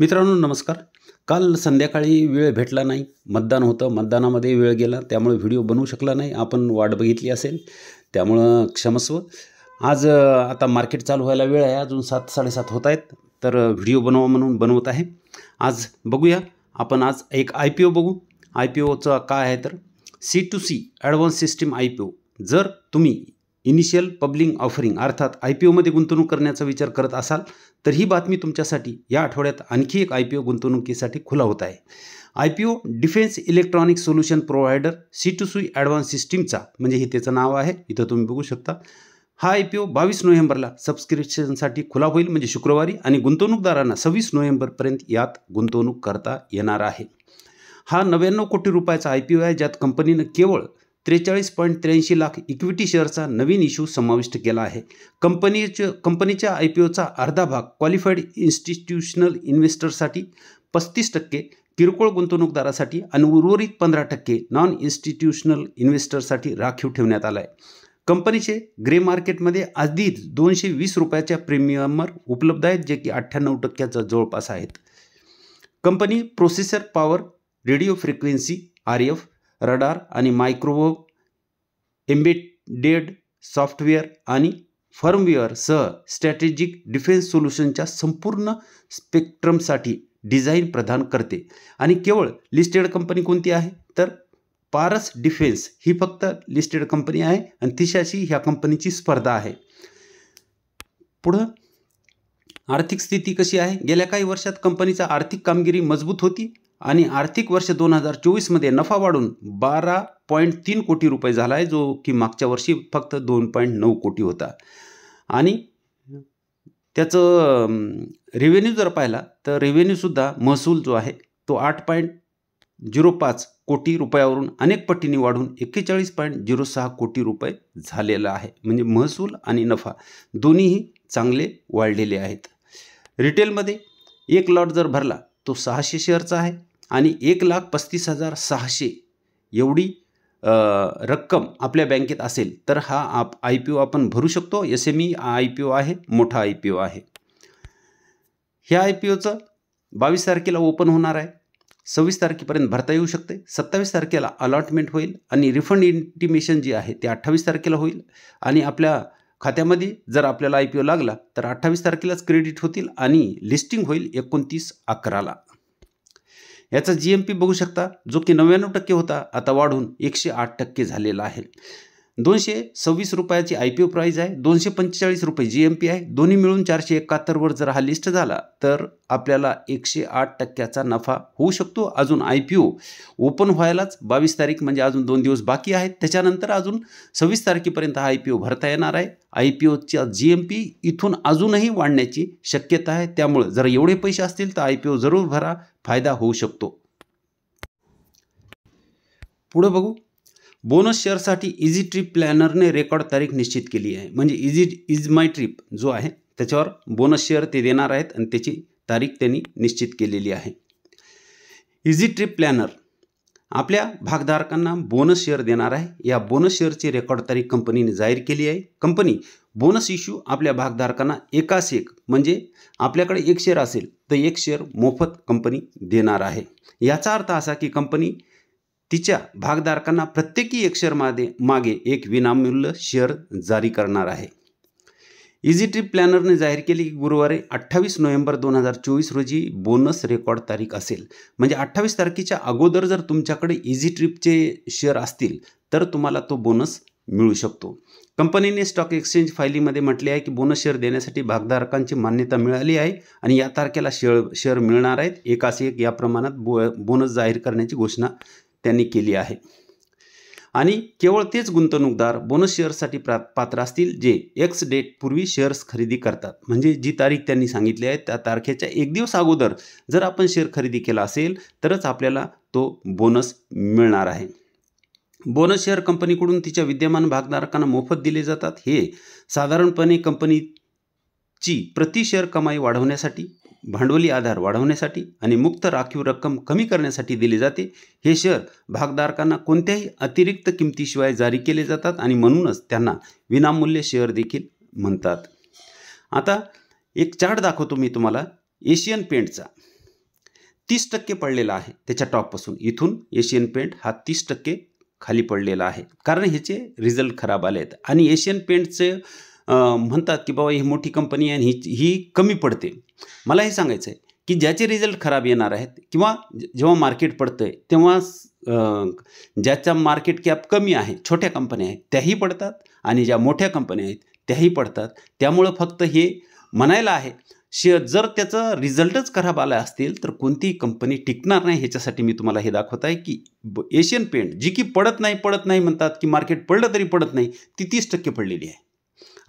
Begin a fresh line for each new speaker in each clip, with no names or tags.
मित्रांनो नमस्कार. काल संध्याकाळी वेळ भेटला नाही. मतदान होतं. मतदानामध्ये वेळ गेला. त्यामुळे व्हिडिओ बनवू शकला नाही. आपण वाट बघितली असेल. त्यामुळं क्षमस्व. आज आता मार्केट चालू व्हायला वेळ आहे. अजून 7:00-7:30 होत आहेत. तर व्हिडिओ बनवा म्हणून बनवत आहे. आज बघूया. आपण आज एक IPO बघू. IPOचं काय आहे तर C2C ॲडव्हान्स सिस्टीम IPO. जर तुम्ही इनिशियल पब्लिक ऑफरिंग अर्थात IPOमध्ये गुंतवणूक करण्याचा विचार करत असाल तर ही बातमी तुमच्यासाठी या आठवड्यात आणखी एक IPO गुंतवणुकीसाठी खुला होत आहे. IPO defence electronic solution provider C2C advance सिस्टीमचा म्हणजे हे त्याचं नाव आहे. इथं तुम्ही बघू शकता. हा IPO 22 नोव्हेंबरला सबस्क्रिप्शनसाठी खुला होईल म्हणजे शुक्रवारी आणि गुंतवणूकदारांना 26 नोव्हेंबरपर्यंत यात गुंतवणूक करता येणार आहे. हा 99 कोटी रुपयाचा IPO आहे ज्यात कंपनीनं केवळ 43.83 लाख इक्विटी शेअरचा नवीन इश्यू समाविष्ट केला आहे. कंपनीच्या IPOचा अर्धा भाग क्वालिफाईड इन्स्टिट्यूशनल इन्व्हेस्टरसाठी, 35% किरकोळ गुंतवणूकदारासाठी आणि उर्वरित 15% नॉन इन्स्टिट्यूशनल इन्व्हेस्टरसाठी राखीव ठेवण्यात आला आहे. कंपनीचे ग्रे मार्केटमध्ये आधीच 220 रुपयाच्या प्रीमियमवर उपलब्ध आहेत जे की 98% जवळपास आहेत. Company processor power, radio frequency RF, radar आणि मायक्रोवेव्ह एम्बेडेड सॉफ्टवेअर आणि फर्मवेअर सह स्ट्रॅटेजिक डिफेन्स सोल्युशनच्या संपूर्ण स्पेक्ट्रमसाठी डिझाईन प्रदान करते. आणि केवळ लिस्टेड कंपनी कोणती आहे तर पारस डिफेन्स ही फक्त लिस्टेड कंपनी आहे आणि तिच्याशी ह्या कंपनीची स्पर्धा आहे. पुढं आर्थिक स्थिती कशी आहे? गेल्या काही वर्षात कंपनीचा आर्थिक कामगिरी मजबूत होती आणि आर्थिक वर्ष 2024 नफा वाढून 12.3 कोटी रुपये झाला आहे जो की मागच्या वर्षी फक्त 2.9 कोटी होता. आणि त्याचं रेव्हेन्यू जर पाहिला तर रेव्हेन्यूसुद्धा महसूल जो आहे तो 8.05 कोटी रुपयावरून अनेक पटींनी वाढून 41.06 कोटी रुपये झालेला आहे. म्हणजे महसूल आणि नफा दोन्हीही चांगले वाढलेले आहेत. रिटेलमध्ये एक लॉट जर भरला तो 600 शेअरचा आहे आणि 1,35,600 एवढी रक्कम आपल्या बँकेत असेल तर हा IPO आपण भरू शकतो. SME IPO आहे, मोठा IPO आहे. ह्या IPOचं 22 तारखेला ओपन होणार आहे. 26 तारखेपर्यंत भरता येऊ शकते. 27 तारखेला अलॉटमेंट होईल आणि रिफंड इंटिमेशन जी आहे ते 28 तारखेला होईल आणि आपल्या खात्यामध्ये जर आपल्याला IPO लागला तर 28 तारखेलाच क्रेडिट होतील आणि लिस्टिंग होईल 29/11ला. याचा GMP बघू शकता जो की 99% होता आता वाढून 108% झालेला आहे. 226 रुपयाची IPO प्राईज आहे. 245 रुपये GMP आहे. दोन्ही मिळून 471 वर जर हा लिस्ट झाला तर आपल्याला 108% नफा होऊ शकतो. अजून IPO ओपन व्हायलाच 22 तारीख म्हणजे अजून 2 दिवस बाकी आहेत. त्याच्यानंतर अजून 26 तारखेपर्यंत हा IPO भरता येणार आहे. IPOचा GMP इथून अजूनही वाढण्याची शक्यता आहे. त्यामुळे जर एवढे पैसे असतील तर IPO जरूर भरा, फायदा होऊ शकतो. पुढे बघू. बोनस शेअरसाठी इझी ट्रिप प्लॅनरने रेकॉर्ड तारीख निश्चित केली आहे. म्हणजे इज माय ट्रिप जो आहे त्याच्यावर बोनस शेअर ते देणार आहेत आणि त्याची तारीख त्यांनी निश्चित केलेली आहे. इझी ट्रिप प्लॅनर आपल्या भागधारकांना बोनस शेअर देणार आहे. या बोनस शेअरची रेकॉर्ड तारीख कंपनीने जाहीर केली आहे. कंपनी बोनस इश्यू आपल्या भागधारकांना एकास एक म्हणजे आपल्याकडे एक शेअर असेल तर एक शेअर मोफत कंपनी देणार आहे. याचा अर्थ असा की कंपनी तिच्या भागधारकांना प्रत्येकी एक शेअर मागे एक विनामूल्य शेअर जारी करणार आहे. इझी ट्रिप प्लॅनरने जाहीर केली की गुरुवारी 28 नोव्हेंबर 2024 रोजी बोनस रेकॉर्ड तारीख असेल. म्हणजे 28 तारखेच्या अगोदर जर तुमच्याकडे इझी ट्रिपचे शेअर असतील तर तुम्हाला तो बोनस मिळू शकतो. कंपनीने स्टॉक एक्सचेंज फायलिंगमध्ये म्हटले आहे की बोनस शेअर देण्यासाठी भागधारकांची मान्यता मिळाली आहे आणि या तारखेला शेअर मिळणार आहेत. एकास एक या प्रमाणात बोनस जाहीर करण्याची घोषणा त्यांनी केली आहे. आणि केवळ तेच गुंतवणूकदार बोनस शेअर्ससाठी पात्र असतील जे X डेट पूर्वी शेअर्स खरेदी करतात. म्हणजे जी तारीख त्यांनी सांगितली आहे त्या तारखेच्या एक दिवस अगोदर जर आपण शेअर खरेदी केला असेल तरच आपल्याला तो बोनस मिळणार आहे. बोनस शेअर कंपनीकडून तिच्या विद्यमान भागधारकांना मोफत दिले जातात. हे साधारणपणे कंपनीची प्रति शेअर कमाई वाढवण्यासाठी, भांडवली आधार वाढवण्यासाठी आणि मुक्त राखीव रक्कम कमी करण्यासाठी दिले जाते. हे शेअर भागधारकांना कोणत्याही अतिरिक्त किमतीशिवाय जारी केले जातात आणि म्हणूनच त्यांना विनामूल्य शेअर देखील म्हणतात. आता एक चार्ट दाखवतो मी तुम्हाला एशियन पेंटचा. 30% पडलेला आहे त्याच्या टॉपपासून. इथून एशियन पेंट हा 30% खाली पडलेला आहे, कारण ह्याचे रिझल्ट खराब आले आहेत. आणि एशियन पेंटचे म्हणतात की बाबा ही मोठी कंपनी आहे आणि ही कमी पडते. मला हे सांगायचं आहे की ज्याचे रिझल्ट खराब येणार आहेत किंवा जेव्हा मार्केट पडतं आहे तेव्हा ज्याचा मार्केट कॅप कमी आहे, छोट्या कंपन्या आहेत त्याही पडतात आणि ज्या मोठ्या कंपन्या आहेत त्याही पडतात. त्यामुळं फक्त हे म्हणायला आहे जर त्याचा रिझल्टच खराब आला असतील तर कोणतीही कंपनी टिकणार नाही. ह्याच्यासाठी मी तुम्हाला हे दाखवत आहे की एशियन पेंट जी की पडत नाही म्हणतात की मार्केट पडलं तरी पडत नाही, ती 30% पडलेली आहे.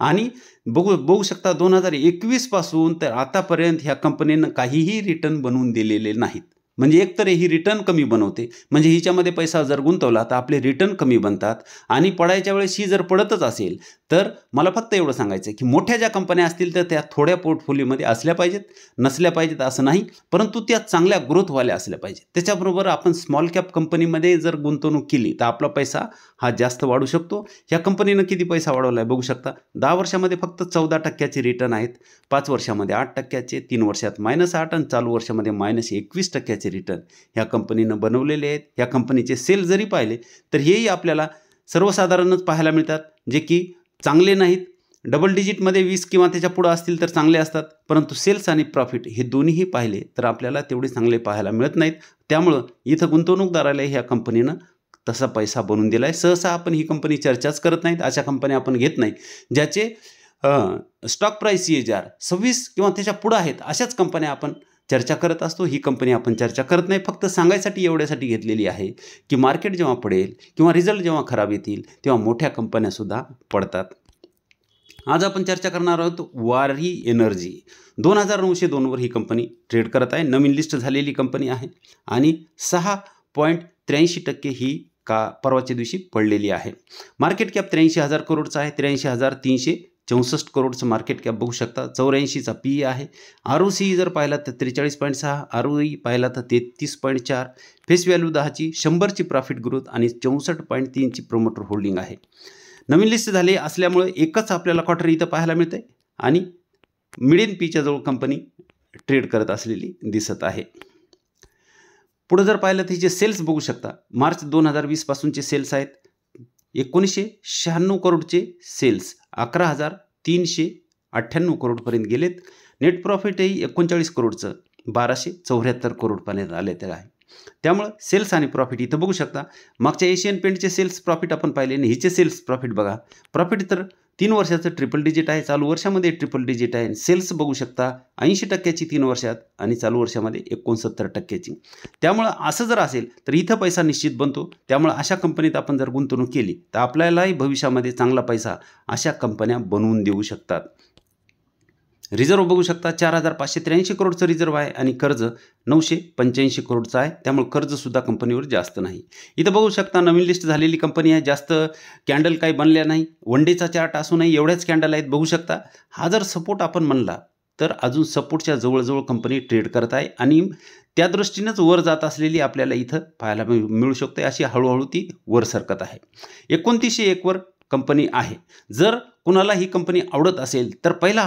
आणि बघू शकता 2021 पासून तर आतापर्यंत ह्या कंपनीनं काहीही रिटर्न बनवून दिलेले नाहीत. म्हणजे एकतर ही रिटर्न कमी बनवते, म्हणजे हिच्यामध्ये पैसा जर गुंतवला तर आपले रिटर्न कमी बनतात. आणि पडायच्या वेळेस ही जर पडतच असेल तर मला फक्त एवढं सांगायचं आहे की मोठ्या ज्या कंपन्या असतील तर त्या थोड्या पोर्टफोलिओमध्ये असल्या पाहिजेत, नसल्या पाहिजेत असं नाही, परंतु त्या चांगल्या ग्रोथवाल्या असल्या पाहिजेत. त्याच्याबरोबर आपण स्मॉल कॅप कंपनीमध्ये जर गुंतवणूक केली तर आपला पैसा हा जास्त वाढू शकतो. ह्या कंपनीनं किती पैसा वाढवला आहे बघू शकता. 10 वर्षामध्ये फक्त 14% रिटर्न आहेत, 5 वर्षामध्ये 8%, 3 वर्षात -8 आणि चालू वर्षामध्ये -21% रिटर्न ह्या कंपनीनं बनवलेले आहेत. ह्या कंपनीचे सेल जरी पाहिले तर हेही आपल्याला सर्वसाधारणच पाहायला मिळतात, जे की चांगले नाहीत. डबल डिजिटमध्ये 20 किंवा त्याच्या पुढं असतील तर चांगले असतात, परंतु सेल्स आणि प्रॉफिट हे दोन्हीही पाहिले तर आपल्याला तेवढे चांगले पाहायला मिळत नाहीत. त्यामुळं इथं गुंतवणूकदाराला ह्या कंपनीनं तसा पैसा बनवून दिला आहे. सहसा आपण ही कंपनी चर्चाच करत नाहीत, अशा कंपन्या आपण घेत नाही ज्याचे स्टॉक प्राईस CAGR 26 किंवा त्याच्या पुढं आहेत, अशाच कंपन्या आपण चर्चा करत असतो. ही कंपनी आपण चर्चा करत नाही, फक्त सांगायसाठी एवढ्यासाठी घेतलेली आहे की मार्केट जेव्हा पडेल किंवा रिझल्ट जेव्हा खराब येतील तेव्हा मोठ्या कंपन्यासुद्धा पडतात. आज आपण चर्चा करणार आहोत वारी एनर्जी. 2902 वर ही कंपनी ट्रेड करत आहे. नवीन लिस्ट झालेली कंपनी आहे आणि 6.83% ही परवाच्या दिवशी पडलेली आहे. मार्केट कॅप 83,000 करोडचा आहे. 83,364 करोडचं मार्केट कॅप बघू शकता. 84चा PE आहे. ROCE जर पाहिला तर 43.6, ROE पाहिला तर 33.4, फेस व्हॅल्यू 10ची, 100ची प्रॉफिट ग्रोथ आणि 64.3ची प्रोमोटर होल्डिंग आहे. नवीन लिस्ट झाले असल्यामुळे एकच आपल्याला क्वार्टर इथं पाहायला मिळते आणि मिडियन पीच्या जवळ कंपनी ट्रेड करत असलेली दिसत आहे. पुढे जर पाहिलं तर हिचे सेल्स बघू शकता. मार्च 2020 पासूनचे सेल्स आहेत 1996 करोडचे सेल्स 11,398 करोडपर्यंत गेलेत. नेट प्रॉफिटही 39 करोडचं 1274 करोडपर्यंत आले तर आहे. त्यामुळे सेल्स आणि प्रॉफिट इथं बघू शकता. मागच्या एशियन पेंटचे सेल्स प्रॉफिट आपण पाहिले आणि हिचे सेल्स प्रॉफिट बघा. प्रॉफिट तर 3 वर्षाचं ट्रिपल डिजिट आहे, चालू वर्षामध्ये ट्रिपल डिजिट आहे. सेल्स बघू शकता 80%ची 3 वर्षात आणि चालू वर्षामध्ये 69%ची. त्यामुळं असं जर असेल तर इथं पैसा निश्चित बनतो. त्यामुळं अशा कंपनीत आपण जर गुंतवणूक केली तर आपल्यालाही भविष्यामध्ये चांगला पैसा अशा कंपन्या बनवून देऊ शकतात. रिझर्व बघू शकता 4,583 करोडचं रिझर्व आहे आणि कर्ज 985 करोडचं आहे. त्यामुळे कर्जसुद्धा कंपनीवर जास्त नाही. इथं बघू शकता नवीन लिस्ट झालेली कंपनी आहे. जास्त कॅन्डल काही बनल्या नाही. वन डेचा चार्ट असूनही एवढ्याच कॅन्डल आहेत बघू शकता. हा जर सपोर्ट आपण म्हणला तर अजून सपोर्टच्या जवळजवळ कंपनी ट्रेड करत आहे आणि त्या दृष्टीनंच वर जात असलेली आपल्याला इथं पाहायला मिळू शकते. अशी हळूहळू ती वर सरकत आहे. 2901 वर कंपनी आहे. जर कुणाला ही कंपनी आवडत असेल तर पहिला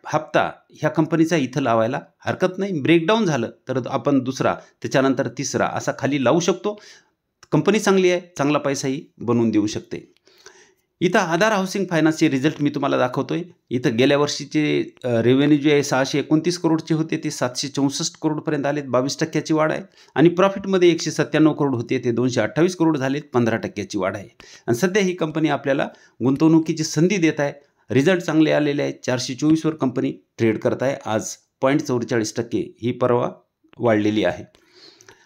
हप्ता ह्या कंपनीचा इथं लावायला हरकत नाही. ब्रेकडाऊन झालं तर आपण दुसरा, त्याच्यानंतर तिसरा असा खाली लावू शकतो. कंपनी चांगली आहे, चांगला पैसाही बनवून देऊ शकते. इथं आधार हाऊसिंग फायनान्सचे रिझल्ट मी तुम्हाला दाखवतोय. इथं गेल्या वर्षीचे रेव्हेन्यू जे आहे 629 करोडचे होते ते 764 करोडपर्यंत आलेत, 22%ची वाढ आहे. आणि प्रॉफिटमध्ये 197 करोड होते ते 228 करोड झालेत, 15%ची वाढ आहे. आणि सध्या ही कंपनी आपल्याला गुंतवणुकीची संधी देत आहे. रिझल्ट चांगले आलेले आहेत. 424 वर कंपनी ट्रेड करत आहे. आज 0.44% ही परवा वाढलेली आहे.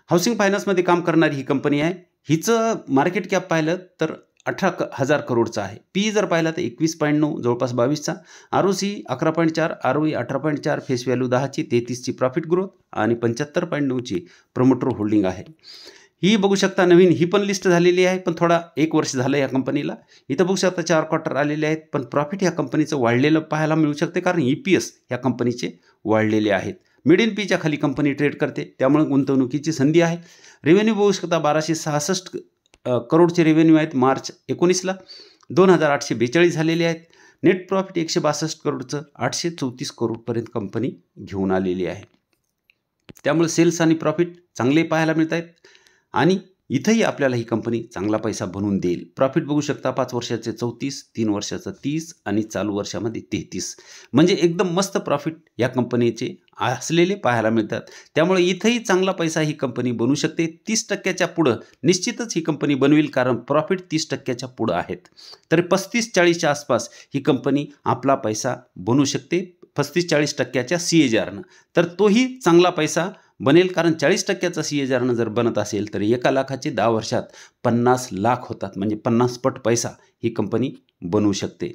हाऊसिंग फायनान्समध्ये काम करणारी ही कंपनी आहे. हिचं मार्केट कॅप पाहिलं तर 18,000 करोडचा आहे. PE जर पाहिला तर 21.9, जवळपास 22चा. ROCE 11.4, ROE 18.4, फेस व्हॅल्यू 10ची, 33ची प्रॉफिट ग्रोथ आणि 75.9ची प्रमोटर होल्डिंग आहे. ही बघू शकता नवीन ही पण लिस्ट झालेली आहे, पण थोडा 1 वर्ष झालं या कंपनीला. इथं बघू शकता 4 क्वार्टर आलेले आहेत, पण प्रॉफिट ह्या कंपनीचं वाढलेलं पाहायला मिळू शकते, कारण EPS ह्या कंपनीचे वाढलेले आहेत. मिडियन पीच्या खाली कंपनी ट्रेड करते, त्यामुळे गुंतवणुकीची संधी आहे. रेव्हेन्यू बघू शकता 1266 करोडचे रेव्हेन्यू आहेत मार्च 19ला. 2,842 झालेले आहेत. नेट प्रॉफिट 162 करोडचं 834 करोडपर्यंत कंपनी घेऊन आलेली आहे. त्यामुळे सेल्स आणि प्रॉफिट चांगले पाहायला मिळत आहेत आणि इथंही आपल्याला ही कंपनी चांगला पैसा बनवून देईल. प्रॉफिट बघू शकता 5 वर्षाचे 34, 3 वर्षाचं 30 आणि चालू वर्षामध्ये 33. म्हणजे एकदम मस्त प्रॉफिट या कंपनीचे असलेले पाहायला मिळतात. त्यामुळे इथंही चांगला पैसा ही कंपनी बनवू शकते. 30% पुढं निश्चितच ही कंपनी बनवेल, कारण प्रॉफिट 30% पुढं आहेत. तर 35-40च्या आसपास ही कंपनी आपला पैसा बनवू शकते 35-40% CAGRनं. तर तोही चांगला पैसा बनेल, कारण 40%चा CAGRनं जर बनत असेल तर 1 लाखाचे 10 वर्षात 50 लाख होतात. म्हणजे 50 पट पैसा ही कंपनी बनवू शकते.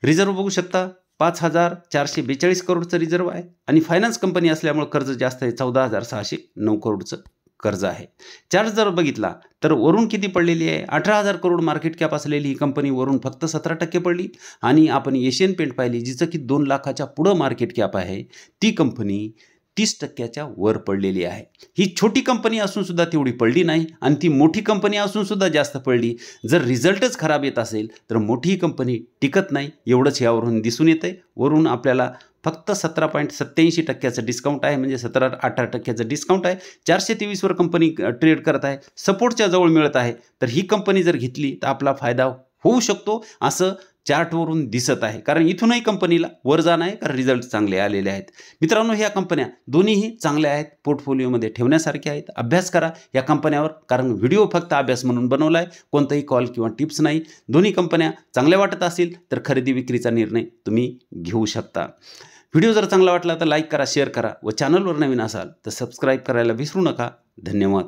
रिझर्व बघू शकता 5,442 करोडचं रिझर्व आहे आणि फायनान्स कंपनी असल्यामुळे कर्ज जास्त आहे. 14,609 करोडचं कर्ज आहे. चार्ज जर बघितला तर वरून किती पडलेली आहे, 18,000 करोड मार्केट कॅप असलेली ही कंपनी वरून फक्त 17% पडली. आणि आपण एशियन पेंट पाहिली जिचं की 2 लाखाच्या पुढं मार्केट कॅप आहे, ती कंपनी 30%च्या वर पडलेली आहे. ही छोटी कंपनी असून सुद्धा तेवढी पडली नाही आणि ती मोठी कंपनी असून सुद्धा जास्त पडली. जर रिझल्टच खराब येत असेल तर मोठी कंपनी टिकत नाही, एवढंच यावरून दिसून येतंय. वरून आपल्याला फक्त 17.87% डिस्काउंट आहे, म्हणजे 17-18% डिस्काउंट आहे. 423 वर कंपनी ट्रेड करत आहे, सपोर्टच्या जवळ मिळत आहे. तर ही कंपनी जर घेतली तर आपला फायदा होऊ शकतो असं चार्टवरून दिसत आहे, कारण इथूनही कंपनीला वर जाणं आहे, कारण रिझल्ट चांगले आलेले आहेत. मित्रांनो, ह्या कंपन्या दोन्हीही चांगल्या आहेत, पोर्टफोलिओमध्ये ठेवण्यासारख्या आहेत. अभ्यास करा या कंपन्यावर, कारण व्हिडिओ फक्त अभ्यास म्हणून बनवला आहे, कोणताही कॉल किंवा टिप्स नाही. दोन्ही कंपन्या चांगल्या वाटत असतील तर खरेदी विक्रीचा निर्णय तुम्ही घेऊ शकता. व्हिडिओ जर चांगला वाटला तर लाईक करा, शेअर करा व चॅनलवर नवीन असाल तर सबस्क्राईब करायला विसरू नका. धन्यवाद.